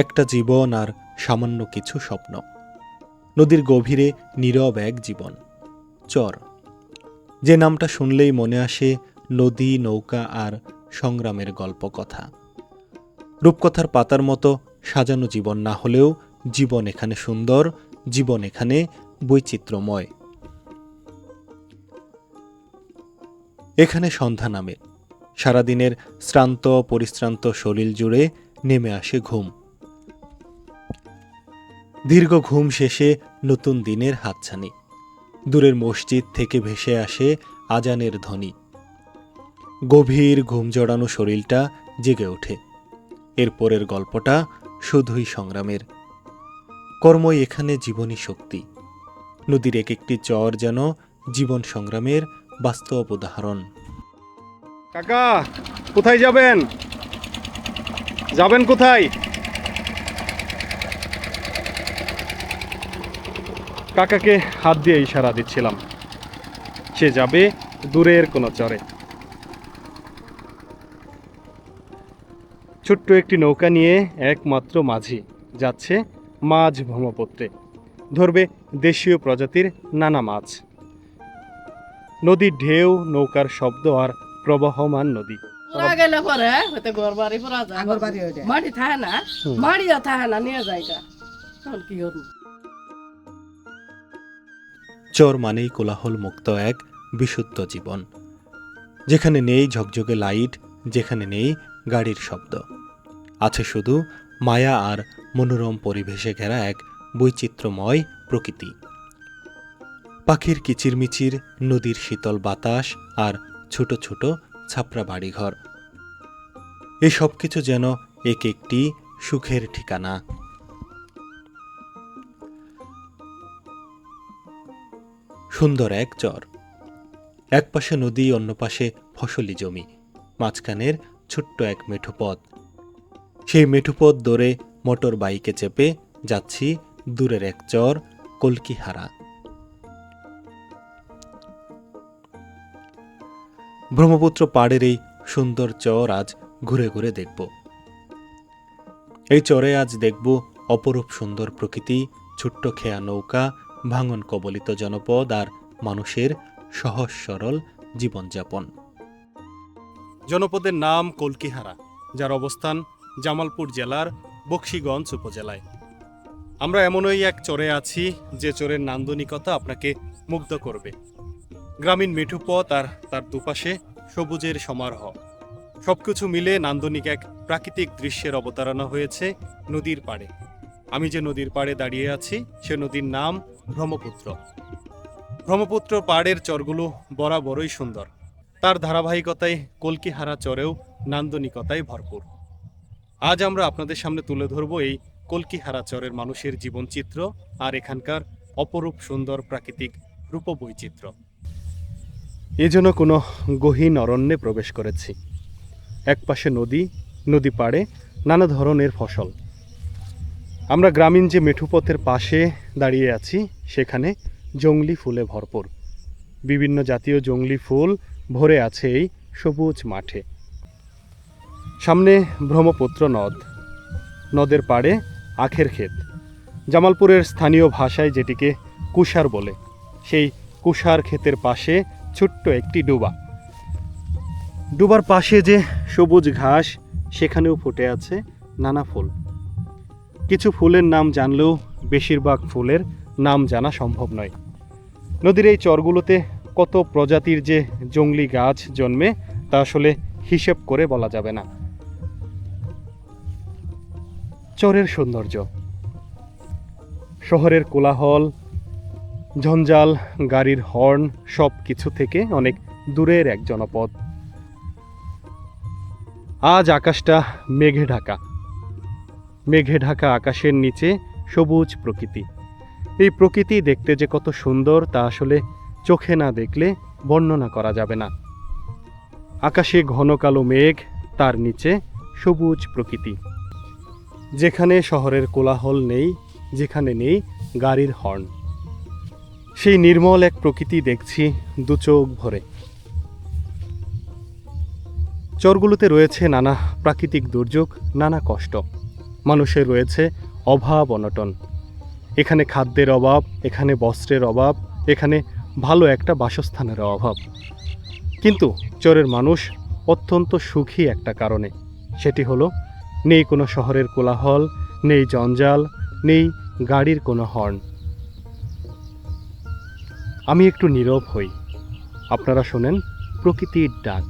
একটা জীবন আর সামান্য কিছু স্বপ্ন। নদীর গভীরে নীরব এক জীবন। চর, যে নামটা শুনলেই মনে আসে নদী, নৌকা আর সংগ্রামের গল্প কথা। রূপকথার পাতার মতো সাজানো জীবন না হলেও জীবন এখানে সুন্দর, জীবন এখানে বৈচিত্র্যময়। এখানে সন্ধ্যা নামে, সারাদিনের শ্রান্ত পরিশ্রান্ত শরীর জুড়ে নেমে আসে ঘুম। দীর্ঘ ঘুম শেষে নতুন দিনের হাতছানি। দূরের মসজিদ থেকে ভেসে আসে আজানের ধ্বনি। গভীর ঘুম জড়ানো শরীরটা জেগে ওঠে। এরপরের গল্পটা শুধুই সংগ্রামের। কর্মই এখানে জীবনী শক্তি। নদীর এক একটি চর যেন জীবন সংগ্রামের বাস্তব উদাহরণ। কাকা, কোথায় যাবেন? যাবেন কোথায়? কাকাকে হাত দিয়ে ইশারা দিচ্ছিলাম, সে যাবে দূরের কোনো চরে। ছোট্ট একটি নৌকা নিয়ে একমাত্র মাঝি যাচ্ছে মাছ ব্রহ্মপুত্রে, ধরবে দেশীয় প্রজাতির নানা মাছ। নদীর ঢেউ, নৌকার শব্দ আর প্রবহমান নদী। গেলে পরে হয়তো ঘর বাড়ি পুরা যায়, মাটি থাকে না, মাটিও থাকে না, নিয়ে যায় তখন কি করবো। চর মানেই কোলাহল মুক্ত এক বিশুদ্ধ জীবন, যেখানে নেই ঝকঝকে লাইট, যেখানে নেই গাড়ির শব্দ। আছে শুধু মায়া আর মনোরম পরিবেশে ঘেরা এক বৈচিত্র্যময় প্রকৃতি। পাখির কিচিরমিচির, নদীর শীতল বাতাস আর ছোট ছোট ছাপড়া বাড়িঘর, এ সব কিছু যেন এক একটি সুখের ঠিকানা। সুন্দর এক চর, এক পাশে নদী, অন্য পাশে ফসলি জমি, মাঝখানের ছোট্ট এক মেঠো পথ। সেই মেঠো পথ ধরে মোটর বাইকে চেপে যাচ্ছি দূরের এক চর, কলকিহারা। ব্রহ্মপুত্র পাড়ের এই সুন্দর চর আজ ঘুরে ঘুরে দেখব। এই চরে আজ দেখব অপরূপ সুন্দর প্রকৃতি, ছোট্ট খেয়া নৌকা, ভাঙন কবলিত জনপদ আর মানুষের সহজ সরল জীবনযাপন। জনপদের নাম কলকিহারা, যার অবস্থান জামালপুর জেলার বকশীগঞ্জ উপজেলায়। আমরা এমনই এক চরে আছি যে চরের নান্দনিকতা আপনাকে মুগ্ধ করবে। গ্রামীণ মেঠো পথ আর তার দুপাশে সবুজের সমারোহ, সবকিছু মিলে নান্দনিক এক প্রাকৃতিক দৃশ্যের অবতারণা হয়েছে নদীর পাড়ে। আমি যে নদীর পাড়ে দাঁড়িয়ে আছি সে নদীর নাম ব্রহ্মপুত্র। ব্রহ্মপুত্র পাড়ের চরগুলো বরাবরই সুন্দর, তার ধারাবাহিকতায় কলকিহারা চরেও নান্দনিকতায় ভরপুর। আজ আমরা আপনাদের সামনে তুলে ধরব এই কলকিহারা চরের মানুষের জীবনচিত্র আর এখানকার অপরূপ সুন্দর প্রাকৃতিক রূপবৈচিত্র্য। এজন্য কোনো গহীন অরণ্যে প্রবেশ করেছি। একপাশে নদী, নদী পাড়ে নানা ধরনের ফসল। আমরা গ্রামীণ যে মেঠোপথের পাশে দাঁড়িয়ে আছি সেখানে জংলি ফুলে ভরপুর। বিভিন্ন জাতীয় জংলি ফুল ভরে আছে এই সবুজ মাঠে। সামনে ব্রহ্মপুত্র নদ, নদের পাড়ে আখের ক্ষেত। জামালপুরের স্থানীয় ভাষায় যেটিকে কুষার বলে, সেই কুষার ক্ষেতের পাশে ছোট্ট একটি ডোবা। ডোবার পাশে যে সবুজ ঘাস, সেখানেও ফুটে আছে নানা ফুল। কিছু ফুলের নাম জানলেও বেশিরভাগ ফুলের নাম জানা সম্ভব নয়। নদীর এই চরগুলোতে কত প্রজাতির যে জংলি গাছ জন্মে তা আসলে হিসেব করে বলা যাবে না। চরের সৌন্দর্য, শহরের কোলাহল, ঝঞ্ঝাল, গাড়ির হর্ন, সব কিছু থেকে অনেক দূরের এক জনপদ। আজ আকাশটা মেঘে ঢাকা। মেঘে ঢাকা আকাশের নিচে সবুজ প্রকৃতি। এই প্রকৃতি দেখতে যে কত সুন্দর তা আসলে চোখে না দেখলে বর্ণনা করা যাবে না। আকাশে ঘন কালো মেঘ, তার নিচে সবুজ প্রকৃতি। যেখানে শহরের কোলাহল নেই, যেখানে নেই গাড়ির হর্ন, সেই নির্মল এক প্রকৃতি দেখছি দু চোখ ভরে। চরগুলোতে রয়েছে নানা প্রাকৃতিক দুর্যোগ, নানা কষ্ট। মানুষের রয়েছে অভাব অনটন। এখানে খাদ্যের অভাব, এখানে বস্ত্রের অভাব, এখানে ভালো একটা বাসস্থানের অভাব। কিন্তু চরের মানুষ অত্যন্ত সুখী একটা কারণে, সেটি হলো নেই কোনো শহরের কোলাহল, নেই জঞ্জাল, নেই গাড়ির কোনো হর্ন। আমি একটু নীরব হই, আপনারা শোনেন প্রকৃতির ডাক।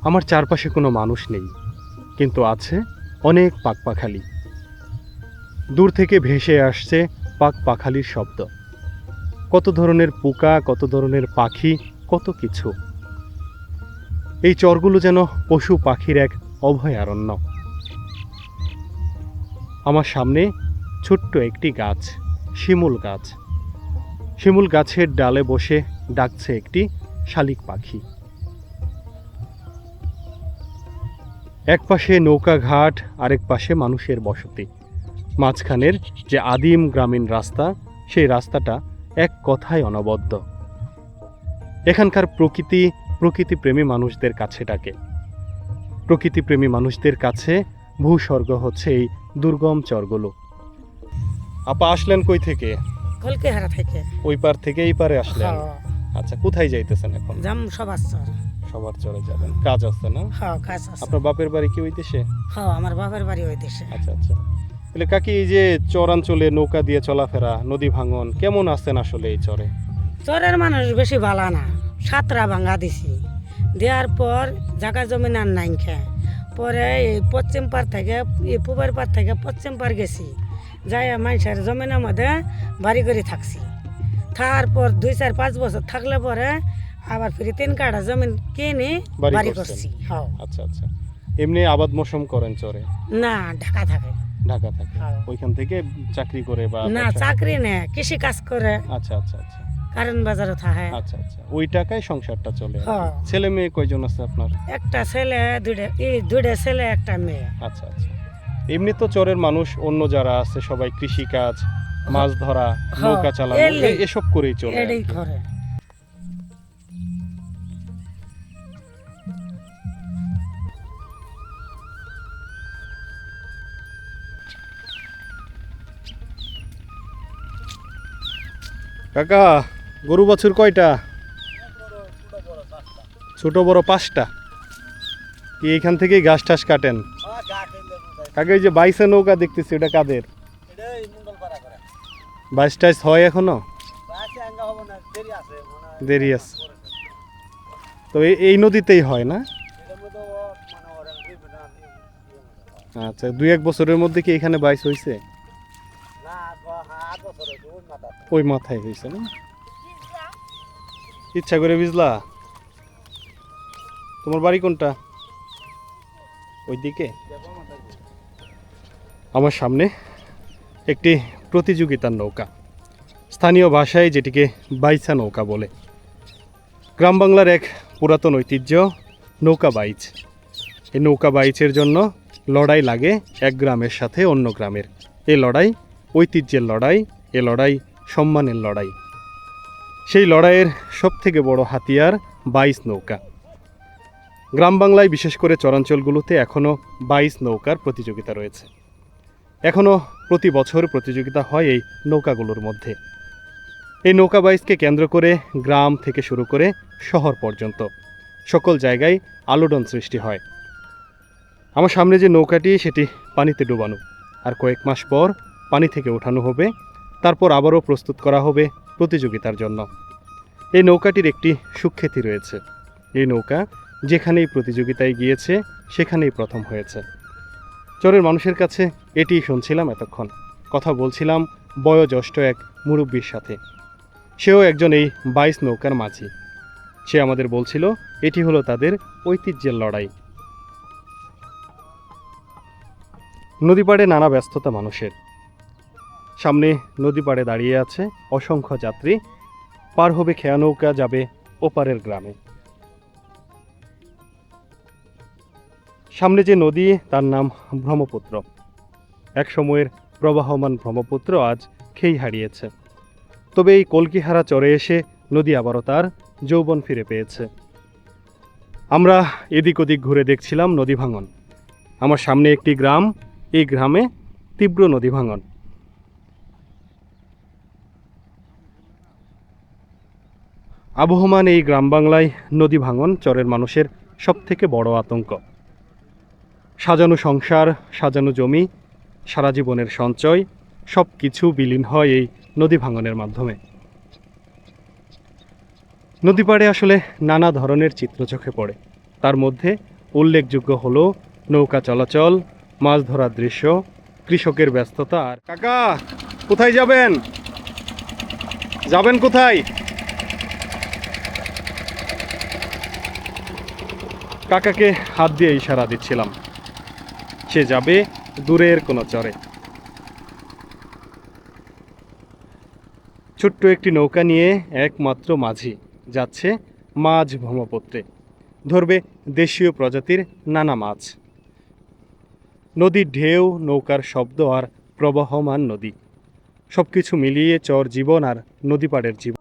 আমার চারপাশে কোনো মানুষ নেই, কিন্তু আছে অনেক পাখপাখালি। দূর থেকে ভেসে আসছে পাখপাখালির শব্দ। কত ধরনের পোকা, কত ধরনের পাখি, কত কিছু। এই চরগুলো যেন পশু পাখির এক অভয়ারণ্য। আমার সামনে ছোট্ট একটি গাছ, শিমুল গাছ। শিমুল গাছের ডালে বসে ডাকছে একটি শালিক পাখি। এক পাশে নৌকা ঘাট, আরেক পাশে মানুষের বসতি। মাঝখানের যে আদিম গ্রামীণ রাস্তা, সেই রাস্তাটা এক কথায় অনবদ্য। এখানকার প্রকৃতিপ্রেমী মানুষদের কাছে ডাকে। প্রকৃতিপ্রেমী মানুষদের কাছে ভূস্বর্গ হচ্ছে এই দুর্গম চরগুলো। আপা আসলেন কই থেকে? কলকেহারা থেকে। ওই পার থেকে এই পারে আসলেন? হ্যাঁ, আচ্ছা, কোথায় যাইতেছেন এখন? যাম সবার চর। সবার চরে যাবেন, কাজ আছে না? হ্যাঁ, কাজ আছে। আপনার বাপের বাড়ি কি ওই দেশে? হ্যাঁ, আমার বাবার বাড়ি ওই দেশে। আচ্ছা আচ্ছা। তাহলে কাকি, এই যে চরাঞ্চলে নৌকা দিয়ে চলাফেরা, নদী ভাঙন, কেমন আছেন আসলে এই চরে? চরের মানুষ বেশি ভালো না, সাতরা ভাঙা দিছি, দেওয়ার পর জায়গা জমি আর নাই খেয়ে পরে এই পশ্চিম পার থেকে, এই পূবের পার থেকে পশ্চিম পার গেছি, যাই মানুষের জমিনের মধ্যে বাড়ি করে থাকছি। তারপর 2-4-5 বছর থাকলে পরে আবার ফিরে 3 কাঠা জমিন কিনে বাড়ি করছি। হ্যাঁ। আচ্ছা আচ্ছা। এমনি আবাদ মৌসুম করেন চরে? না, ঢাকা থাকে। ঢাকা থাকে? হ্যাঁ। ওইখান থেকে চাকরি করে বা না, চাকরি না, কৃষি কাজ করে। আচ্ছা আচ্ছা আচ্ছা কারণ বাজারে থাকে। আচ্ছা আচ্ছা। ওই টাকায় সংসারটা চলে আর কি। হ্যাঁ। ছেলে মেয়ে কয়জন আছে আপনার? একটা ছেলে, দুইটা ছেলে, একটা মেয়ে। আচ্ছা আচ্ছা। এমনি তো চরের মানুষ অন্য যারা আছে সবাই কৃষি কাজ, মাছ ধরা, নৌকা চালানো, এসব করেই চলে আর এটাই কি। করে। কাকা, গরু বাছুর কয়টা? ছোট বড় 5টা। কি এইখান থেকেই ঘাস টাস কাটেন? কাকা, এই যে বাইসে নৌকা দেখতেছি, ওটা কাদের? বাইশ টাইস হয় এখনো? দেরি আছে। তো এই নদীতেই হয় না? আচ্ছা, 2-1 বছরের মধ্যে কি এখানে বাইস হয়েছে? ওই মাথায় হয়েছে না? ইচ্ছা করে বুঝলা? তোমার বাড়ি কোনটা? ওইদিকে? আমার সামনে একটি প্রতিযোগিতার নৌকা, স্থানীয় ভাষায় যেটিকে বাইচা নৌকা বলে। গ্রাম বাংলার এক পুরাতন ঐতিহ্য নৌকা বাইচ। এই নৌকা বাইচের জন্য লড়াই লাগে এক গ্রামের সাথে অন্য গ্রামের। এই লড়াই ঐতিহ্যের লড়াই, এ লড়াই সম্মানের লড়াই। সেই লড়াইয়ের সবথেকে বড় হাতিয়ার বাইচ নৌকা। গ্রাম বাংলায়, বিশেষ করে চরাঞ্চলগুলোতে এখনও বাইচ নৌকার প্রতিযোগিতা রয়েছে। এখনও প্রতি বছর প্রতিযোগিতা হয় এই নৌকাগুলোর মধ্যে। এই নৌকা বাইচকে কেন্দ্র করে গ্রাম থেকে শুরু করে শহর পর্যন্ত সকল জায়গায় আলোড়ন সৃষ্টি হয়। আমার সামনে যে নৌকাটি, সেটি পানিতে ডুবানো, আর কয়েক মাস পর পানি থেকে ওঠানো হবে, তারপর আবারও প্রস্তুত করা হবে প্রতিযোগিতার জন্য। এই নৌকাটির একটি সুখ্যাতি রয়েছে। এই নৌকা যেখানেই প্রতিযোগিতায় গিয়েছে সেখানেই প্রথম হয়েছে। চরের মানুষের কাছে এটিই শুনছিলাম এতক্ষণ। কথা বলছিলাম বয়োজ্যেষ্ঠ এক মুরব্বির সাথে। সেও একজন এই বাইচ নৌকার মাঝি। সে আমাদের বলছিল এটি হলো তাদের ঐতিহ্যের লড়াই। নদী পাড়ে নানা ব্যস্ততা মানুষের। সামনে নদী পাড়ে দাঁড়িয়ে আছে অসংখ্য যাত্রী। পার হবে খেয়া নৌকা, যাবে ওপারের গ্রামে। সামনে যে নদী, তার নাম ব্রহ্মপুত্র। এক সময়ের প্রবাহমান ব্রহ্মপুত্র আজ খেই হারিয়েছে। তবে এই কলকিহারা চরে এসে নদী আবারও তার যৌবন ফিরে পেয়েছে। আমরা এদিক ওদিক ঘুরে দেখছিলাম নদী ভাঙন। আমার সামনে একটি গ্রাম, এই গ্রামে তীব্র নদী ভাঙন। আবহমান এই গ্রাম বাংলায় নদী ভাঙন চরের মানুষের সবথেকে বড় আতঙ্ক। সাজানো সংসার, সাজানো জমি, সারা জীবনের সঞ্চয় সব কিছু বিলীন হয় এই নদী ভাঙনের মাধ্যমে। নদী পাড়ে আসলে নানা ধরনের চিত্র চোখে পড়ে। তার মধ্যে উল্লেখযোগ্য হলো নৌকা চলাচল, মাছ ধরার দৃশ্য, কৃষকের ব্যস্ততা। আর কাকা, কোথায় যাবেন? যাবেন কোথায়? কাকাকে হাত দিয়ে ইশারা দিচ্ছিলাম, সে যাবে দূরের কোনো চরে। ছোট্ট একটি নৌকা নিয়ে একমাত্র মাঝি যাচ্ছে মাছ ব্রহ্মপুত্রে, ধরবে দেশীয় প্রজাতির নানা মাছ। নদীর ঢেউ, নৌকার শব্দ আর প্রবহমান নদী, সবকিছু মিলিয়ে চর জীবন আর নদী পাড়ের জীবন।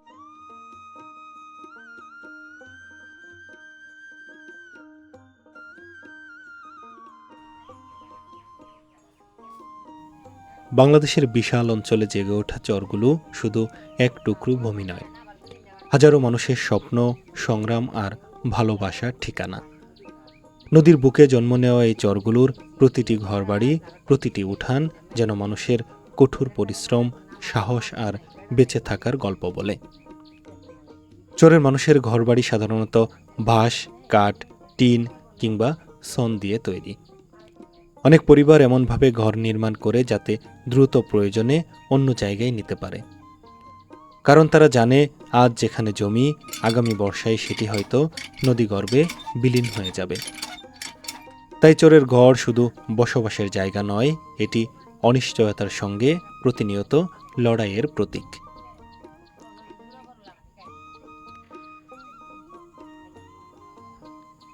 বাংলাদেশের বিশাল অঞ্চলে জেগে ওঠা চরগুলো শুধু এক টুকরো ভূমি নয়, হাজারো মানুষের স্বপ্ন, সংগ্রাম আর ভালোবাসার ঠিকানা। নদীর বুকে জন্ম নেওয়া এই চরগুলোর প্রতিটি ঘরবাড়ি, প্রতিটি উঠান যেন মানুষের কঠোর পরিশ্রম, সাহস আর বেঁচে থাকার গল্প বলে। চরের মানুষের ঘরবাড়ি সাধারণত বাঁশ, কাঠ, টিন কিংবা সন দিয়ে তৈরি। অনেক পরিবার এমনভাবে ঘর নির্মাণ করে যাতে দ্রুত প্রয়োজনে অন্য জায়গায় নিতে পারে, কারণ তারা জানে আজ যেখানে জমি, আগামী বর্ষায় সেটি হয়তো নদীগর্ভে বিলীন হয়ে যাবে। তাই চরের ঘর শুধু বসবাসের জায়গা নয়, এটি অনিশ্চয়তার সঙ্গে প্রতিনিয়ত লড়াইয়ের প্রতীক।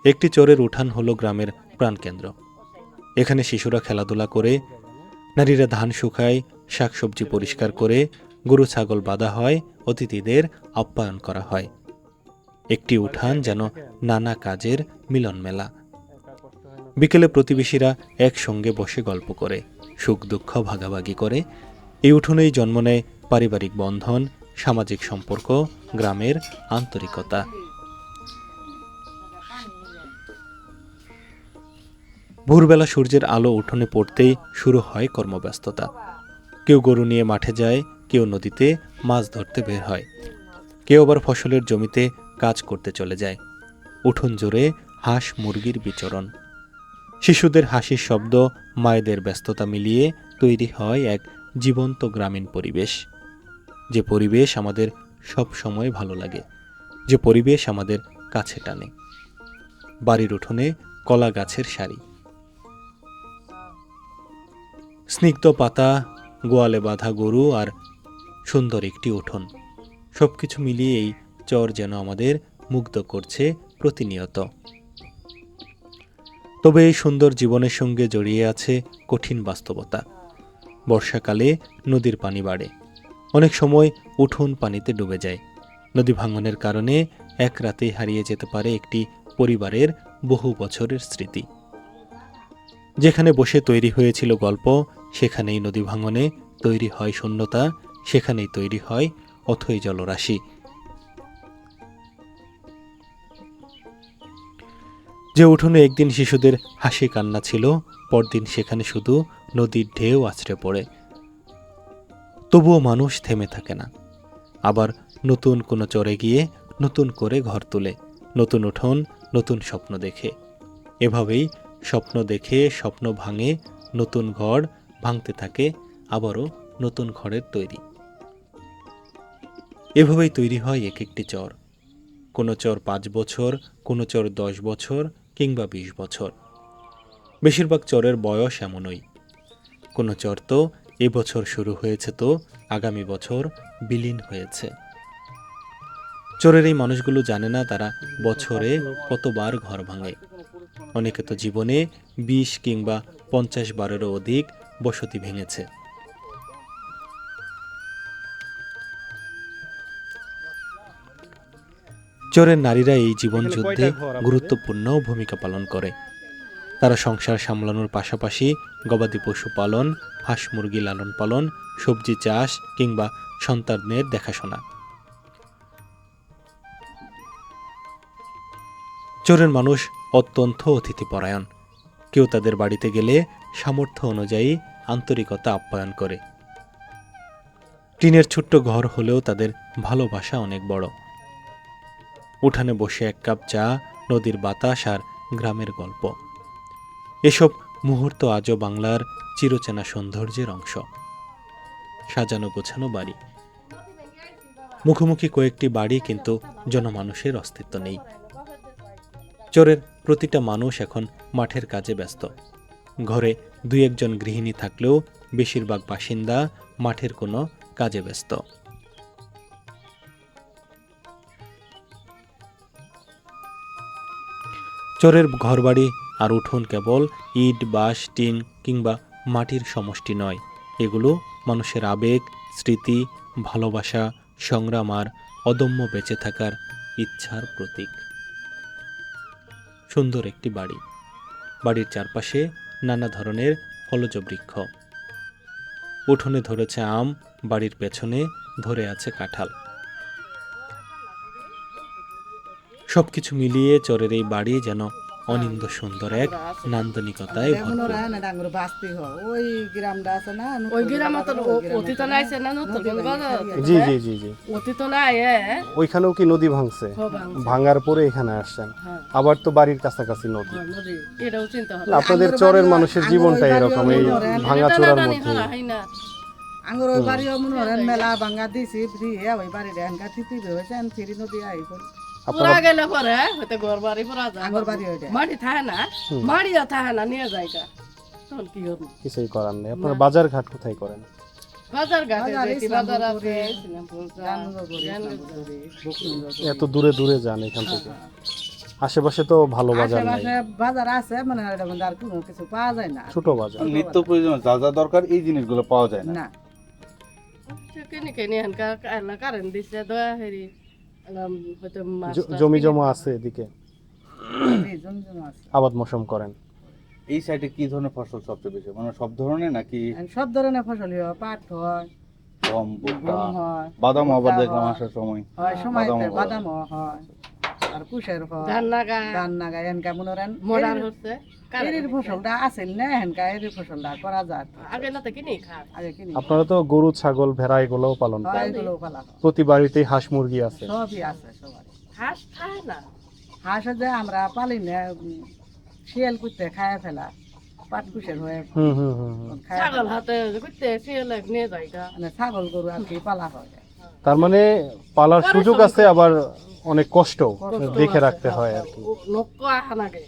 একটি চরের উঠান হলো গ্রামের প্রাণকেন্দ্র। এখানে শিশুরা খেলাধুলা করে, নারীরা ধান শুকায়, শাকসবজি পরিষ্কার করে, গরু ছাগল বাঁধা হয়, অতিথিদের আপ্যায়ন করা হয়। একটি উঠান যেন নানা কাজের মিলন মেলা। বিকেলে প্রতিবেশীরা একসঙ্গে বসে গল্প করে, সুখ দুঃখ ভাগাভাগি করে। এই উঠোনেই জন্ম নেয় পারিবারিক বন্ধন, সামাজিক সম্পর্ক, গ্রামের আন্তরিকতা। ভোরবেলা সূর্যের আলো উঠোনে পড়তেই শুরু হয় কর্মব্যস্ততা। কেউ গরু নিয়ে মাঠে যায়, কেউ নদীতে মাছ ধরতে বের হয়, কেউ আবার ফসলের জমিতে কাজ করতে চলে যায়। উঠোন জুড়ে হাঁস মুরগির বিচরণ, শিশুদের হাসির শব্দ, মায়েদের ব্যস্ততা মিলিয়ে তৈরি হয় এক জীবন্ত গ্রামীণ পরিবেশ। যে পরিবেশ আমাদের সব সময় ভালো লাগে, যে পরিবেশ আমাদের কাছে টানে। বাড়ির উঠোনে কলা গাছের সারি, স্নিগ্ধ পাতা, গোয়ালে বাঁধা গরু আর সুন্দর একটি উঠোন, সবকিছু মিলিয়ে এই চর যেন আমাদের মুগ্ধ করছে প্রতিনিয়ত। তবে এই সুন্দর জীবনের সঙ্গে জড়িয়ে আছে কঠিন বাস্তবতা। বর্ষাকালে নদীর পানি বাড়ে, অনেক সময় উঠোন পানিতে ডুবে যায়। নদী ভাঙনের কারণে এক রাতেই হারিয়ে যেতে পারে একটি পরিবারের বহু বছরের স্মৃতি। যেখানে বসে তৈরি হয়েছিল গল্প, সেখানেই নদী ভাঙনে তৈরি হয় শূন্যতা, সেখানেই তৈরি হয় অথই জলরাশি। যে উঠোনে একদিন শিশুদের হাসি কান্না ছিল, পরদিন সেখানে শুধু নদীর ঢেউ আছড়ে পড়ে। তবুও মানুষ থেমে থাকে না, আবার নতুন কোনো চরে গিয়ে নতুন করে ঘর তুলে, নতুন উঠোন, নতুন স্বপ্ন দেখে। এভাবেই স্বপ্ন দেখে স্বপ্ন ভাঙে, নতুন ঘর ভাঙতে থাকে, আবারও নতুন ঘরের তৈরি। এভাবেই তৈরি হয় এক একটি চর। কোনো চর 5 বছর, কোনো চর 10 বছর কিংবা 20 বছর। বেশিরভাগ চরের বয়স এমনই। কোনো চর তো এবছর শুরু হয়েছে, তো আগামী বছর বিলীন হয়েছে। চরের এই মানুষগুলো জানে না তারা বছরে কতবার ঘর ভাঙে। অনেকে তো জীবনে 20 কিংবা 50 বারেরও অধিক বসতি ভেঙেছে। চোরের নারীরা এই জীবনযুদ্ধে কয়টা ঘর আপনাদের? গুরুত্বপূর্ণ ভূমিকা পালন করে। তারা সংসার সামলানোর পাশাপাশি গবাদি পশু পালন, হাঁস মুরগি লালন পালন, সবজি চাষ কিংবা সন্তানদের দেখাশোনা। চোরের মানুষ অত্যন্ত অতিথিপরায়ণ। কেউ তাদের বাড়িতে গেলে সামর্থ্য অনুযায়ী আন্তরিকতা আপ্যায়ন করে। টিনের ছোট্ট ঘর হলেও তাদের ভালোবাসা অনেক বড়। উঠানে বসে এক কাপ চা, নদীর বাতাস আর গ্রামের গল্প, এসব মুহূর্ত আজও বাংলার চিরচেনা সৌন্দর্যের অংশ। সাজানো গোছানো বাড়ি, মুখোমুখি কয়েকটি বাড়ি, কিন্তু জনমানুষের অস্তিত্ব নেই। চোরের প্রতিটা মানুষ এখন মাঠের কাজে ব্যস্ত। ঘরে দুই একজন গৃহিণী থাকলেও বেশিরভাগ বাসিন্দা মাঠের কোনো কাজে ব্যস্ত। চোরের ঘরবাড়ি আর উঠোন কেবল ইট, বাঁশ, টিন কিংবা মাটির সমষ্টি নয়। এগুলো মানুষের আবেগ, স্মৃতি, ভালোবাসা, সংগ্রাম আর অদম্য বেঁচে থাকার ইচ্ছার প্রতীক। সুন্দর একটি বাড়ি, বাড়ির চারপাশে নানা ধরনের ফলজ বৃক্ষ। উঠোনে ধরেছে আম, বাড়ির পেছনে ধরে আছে কাঁঠাল। সবকিছু মিলিয়ে চরের এই বাড়ি যেন অনিন্দ সুন্দর এক নান্দনিকতায় ভরপুর। ওই গ্রামটা আছে না, ওই গ্রামে তো অতীত নাইছে না, নতুন বাজার জি জি জি জি অতীত নাই ওইখানেও কি নদী ভাঙছে? ভাঙার পরে এখানে আসছেন, আবার তো বাড়ির কাছাকাছি নদী। এটাও চিন্তা হয় না, আপনাদের চরের মানুষের জীবনটা এরকম, এই ভাঙা চোরার মধ্যে। আঙ্গুর ওই বাড়িও মনে হয় মেলা ভাঙ্গা দিছি ফ্রি ওই বাড়িটা এনকা থিতি হয়েছে ফিরি নদী আই পুরা গেলে পরে হয়তো ঘর বাড়ি পুরা যায়, আঙ্গুর বাড়ি ওইটা মাটি থাকে না, মাটিও থাকে না, নিয়ে যায় গা। তখন কি হবে? কিছুই করার নেই। আপনারা বাজার ঘাট কোথায় করেন? বাজার ঘাটে যেটি বাজার আছে, এত দূরে দূরে যান এখান থেকে? আশেপাশে তো ভালো বাজার নাই, আশেপাশে বাজার আছে মানে এটার মধ্যে আর কোনো কিছু পাওয়া যায় না, ছোট বাজার। নিত্য প্রয়োজন যা যা দরকার এই জিনিসগুলো পাওয়া যায় না। না কিনে কিনে এখানকার কারেন্ট দিচ্ছে দয়া হেরি হয়তো মাছ জমি জমা আছে এদিকে, এই জমজম আছে। আবাদ মৌসুম করেন? এই সাইডে কি ধরনের ফসল সবচেয়ে বেশি, মানে সব ধরনের নাকি আর সব ধরনের ফসলই হয়, পাট হয়, গম, ভুট্টা, গম হয়, বাদাম আবার ভুট্টা দেখলাম হয়। আসার সময় হয় সময়তে বাদামও বাদামও হয়, আর কুশের হয়, ধান লাগা ধান নাগা এনকা মনে করেন মরার হচ্ছে এরির ফসলটা আসেন না, এনকা এরির ফসলটা করা যায় আগে না তো কিনে খায়। আগে কিনি আপনারা তো গরু, ছাগল, ভেড়া এগুলোও পালন হয়, করেন? এগুলো পালা হয়। প্রতি বাড়িতেই হাঁস মুরগি আছে? সবই আছে সবাই। হাঁস খায় না, হাঁস যে আমরা পালি না, শিয়াল করতে খায় ফেলা, পাট কুশের হয়ে হুম হুম হুম হুম। খায় ছাগল ফেলা। হাতে করতে ফেলে নিয়ে যায় গা। মানে ছাগল গরু আর কি পালা হয়, তার মানে পালার সুযোগ আছে, আবার অনেক কষ্ট দেখে রাখতে হয় আর কি। লোক আহা নাগে